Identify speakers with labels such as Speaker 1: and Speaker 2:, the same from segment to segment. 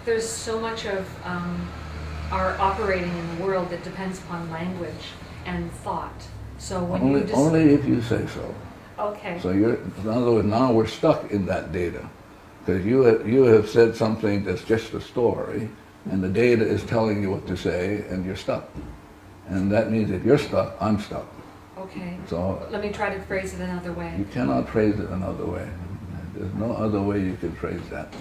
Speaker 1: There's so much of our operating in the world that depends upon language and thought. So when you just...
Speaker 2: Only if you say so.
Speaker 1: Okay.
Speaker 2: So in other words, now we're stuck in that data. Because you have said something that's just a story, and the data is telling you what to say, and you're stuck. And that means if you're stuck, I'm stuck.
Speaker 1: Okay.
Speaker 2: So
Speaker 1: let me try to phrase it another way.
Speaker 2: You cannot phrase it another way. There's no other way you can phrase that.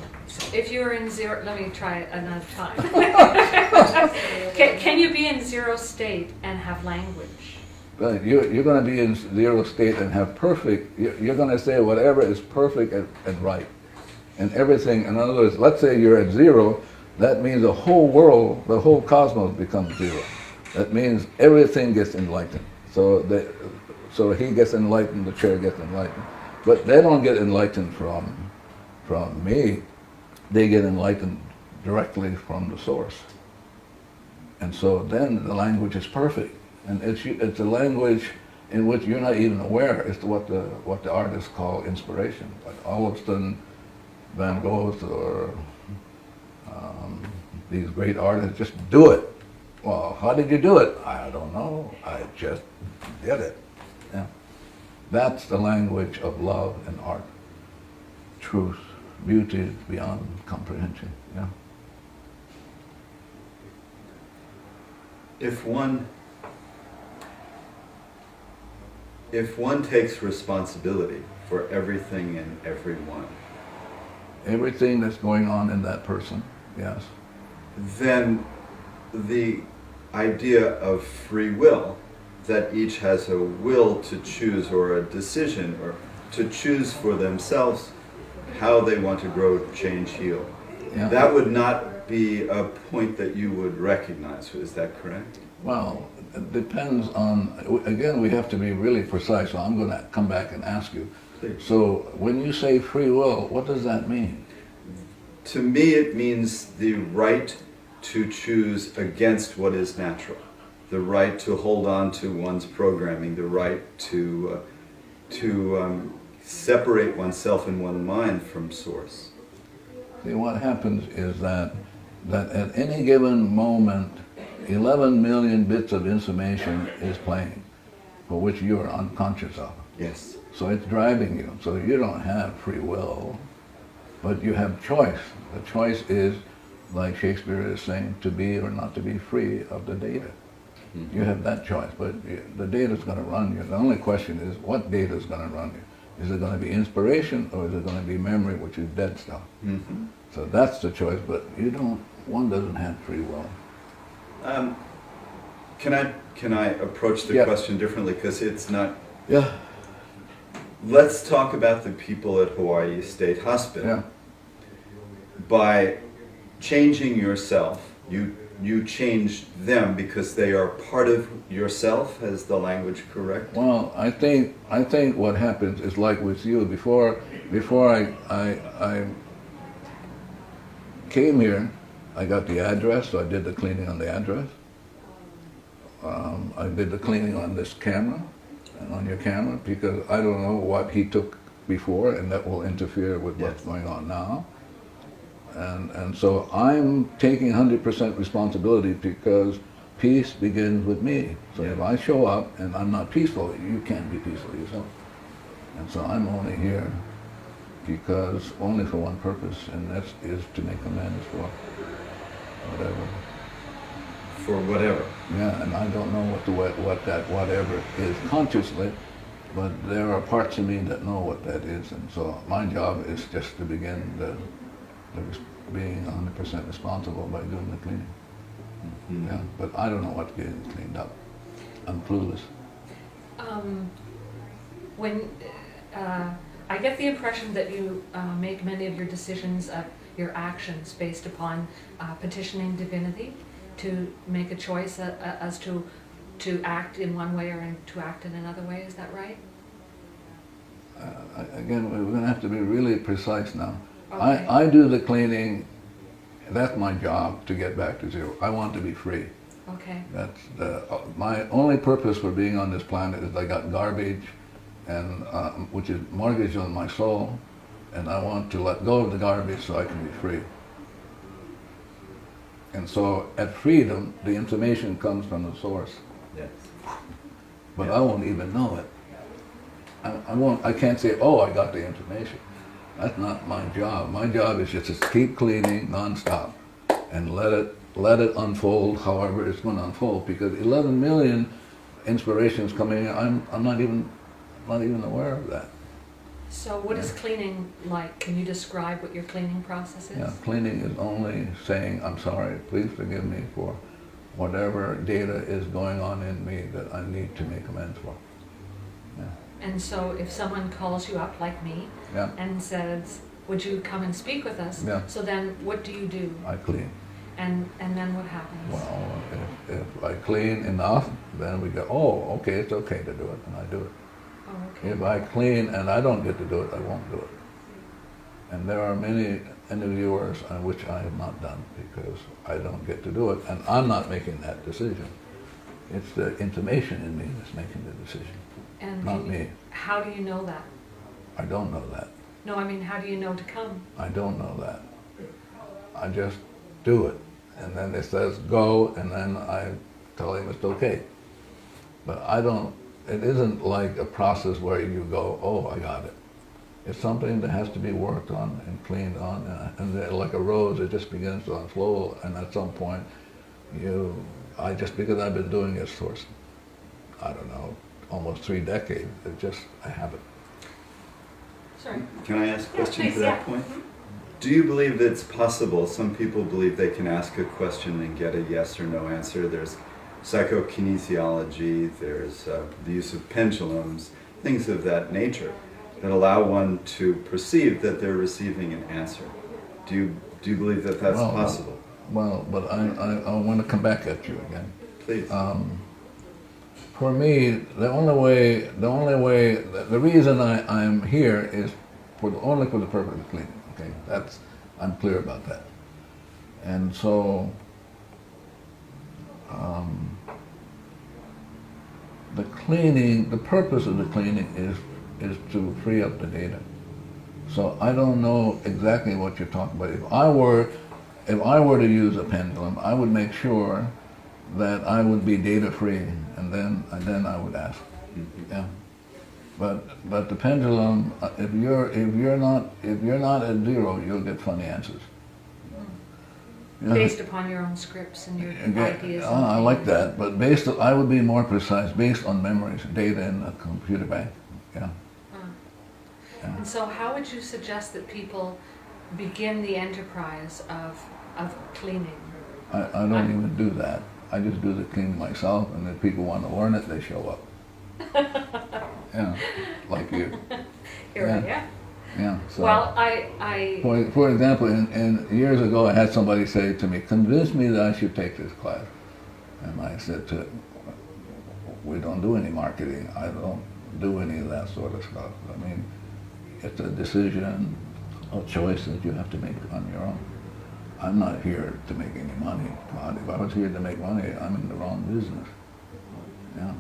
Speaker 1: If you're in zero, let me try it another time. Can you be in zero state and have language?
Speaker 2: Right. You're going to be in zero state and have perfect, you're going to say whatever is perfect and right. And everything, in other words, let's say you're at zero, that means the whole world, the whole cosmos becomes zero. That means everything gets enlightened. So he gets enlightened, the chair gets enlightened. But they don't get enlightened from me. They get enlightened directly from the source. And so then the language is perfect. And it's a language in which you're not even aware. It's what the artists call inspiration. Like all of a sudden, Van Gogh or these great artists just do it. Well, how did you do it? I don't know. I just did it. Yeah. That's the language of love and art. Truth, beauty beyond comprehension. Yeah.
Speaker 3: If one takes responsibility for everything and everyone,
Speaker 2: everything that's going on in that person, yes,
Speaker 3: then the idea of free will, that each has a will to choose or a decision or to choose for themselves how they want to grow, change, heal,
Speaker 2: yeah.
Speaker 3: That would not be a point that you would recognize. Is that correct?
Speaker 2: Well, it depends on, again, we have to be really precise, so I'm going to come back and ask you.
Speaker 3: Please.
Speaker 2: So when you say free will, what does that mean?
Speaker 3: To me, it means the right to choose against what is natural, the right to hold on to one's programming, the right to separate oneself in one mind from source.
Speaker 2: See, what happens is that at any given moment, 11 million bits of information is playing, for which you are unconscious of.
Speaker 3: Yes.
Speaker 2: So it's driving you. So you don't have free will, but you have choice. The choice is, like Shakespeare is saying, to be or not to be free of the data. Mm-hmm. You have that choice, but the data is going to run you. The only question is, what data is going to run you? Is it going to be inspiration, or is it going to be memory, which is dead stuff? Mm-hmm. So that's the choice, but one doesn't have free will.
Speaker 3: Can I approach the question differently, because it's not...
Speaker 2: Yeah.
Speaker 3: Let's talk about the people at Hawaii State Hospital.
Speaker 2: Yeah.
Speaker 3: By changing yourself, you change them because they are part of yourself. Is the language correct?
Speaker 2: Well, I think what happens is like with you. Before I came here, I got the address, so I did the cleaning on the address. I did the cleaning on this camera and on your camera, because I don't know what he took before, and that will interfere with what's going on now. And so I'm taking 100% responsibility, because peace begins with me. So if I show up and I'm not peaceful, you can't be peaceful yourself. And so I'm only here because only for one purpose, and that is to make amends for whatever.
Speaker 3: For whatever.
Speaker 2: Yeah, and I don't know what that whatever is consciously, but there are parts of me that know what that is, and so my job is just to begin being 100% responsible by doing the cleaning. Mm-hmm. Yeah, but I don't know what's getting cleaned up. I'm clueless.
Speaker 1: I get the impression that you make many of your decisions, your actions, based upon petitioning divinity to make a choice as to act in one way or to act in another way. Is that right?
Speaker 2: Again, we're going to have to be really precise now.
Speaker 1: Okay.
Speaker 2: I do the cleaning. That's my job, to get back to zero. I want to be free.
Speaker 1: Okay.
Speaker 2: That's my only purpose for being on this planet is I got garbage, and which is mortgaged on my soul, and I want to let go of the garbage so I can be free. And so at freedom, the information comes from the source.
Speaker 3: Yes.
Speaker 2: But I won't even know it. I can't say, oh, I got the information. That's not my job. My job is just to keep cleaning nonstop and let it unfold however it's going to unfold, because 11 million inspirations coming in, I'm not even aware of that.
Speaker 1: So what is cleaning like? Can you describe what your cleaning process is?
Speaker 2: Yeah, cleaning is only saying, I'm sorry, please forgive me for whatever data is going on in me that I need to make amends for. Yeah.
Speaker 1: And so if someone calls you up like me
Speaker 2: Yeah.
Speaker 1: and says, would you come and speak with us?
Speaker 2: Yeah.
Speaker 1: So then what do you do?
Speaker 2: I clean.
Speaker 1: And then what happens?
Speaker 2: Well, if I clean enough, then we go, oh, okay, it's okay to do it, and I do it.
Speaker 1: Oh, okay.
Speaker 2: If I clean and I don't get to do it, I won't do it. And there are many interviewers on which I have not done because I don't get to do it, and I'm not making that decision. It's the information in me that's making the decision,
Speaker 1: And
Speaker 2: not me.
Speaker 1: how do you know that?
Speaker 2: I don't know that.
Speaker 1: No, I mean, how do you know to come?
Speaker 2: I don't know that. I just do it. And then it says go, and then I tell him it's okay. But it isn't like a process where you go, oh, I got it. It's something that has to be worked on and cleaned on, and then like a rose, it just begins to unfold, and at some point, because I've been doing this for, I don't know, almost 3 decades, I have it.
Speaker 1: Sorry.
Speaker 3: Can I ask a question
Speaker 1: please,
Speaker 3: to that
Speaker 1: yeah.
Speaker 3: point?
Speaker 1: Mhm.
Speaker 3: Do you believe that it's possible? Some people believe they can ask a question and get a yes or no answer. There's psychokinesiology, there's the use of pendulums, things of that nature that allow one to perceive that they're receiving an answer. Do you believe that that's possible?
Speaker 2: Well, but I want to come back at you again.
Speaker 3: Please.
Speaker 2: For me, the reason I'm here is only for the purpose of cleaning. Okay, I'm clear about that. And so, the purpose of the cleaning is to free up the data. So I don't know exactly what you're talking about. If I were to use a pendulum, I would make sure that I would be data free, and then I would ask.
Speaker 3: Mm-hmm.
Speaker 2: Yeah. But the pendulum, if you're not at zero, you'll get funny answers. Yeah.
Speaker 1: Based upon your own scripts and your ideas. And
Speaker 2: I like that, but I would be more precise, based on memories, data in a computer bank. Yeah. Yeah.
Speaker 1: And so how would you suggest that people begin the enterprise of cleaning?
Speaker 2: I don't even do that. I just do the cleaning myself, and if people want to learn it, they show up. Yeah, like you.
Speaker 1: Here I am.
Speaker 2: Yeah. So.
Speaker 1: Well, I
Speaker 2: For example, in years ago, I had somebody say to me, "Convince me that I should take this class," and I said to him, "We don't do any marketing. I don't do any of that sort of stuff. I mean, it's a decision, a choice that you have to make on your own. I'm not here to make any money. God, if I was here to make money, I'm in the wrong business." Yeah.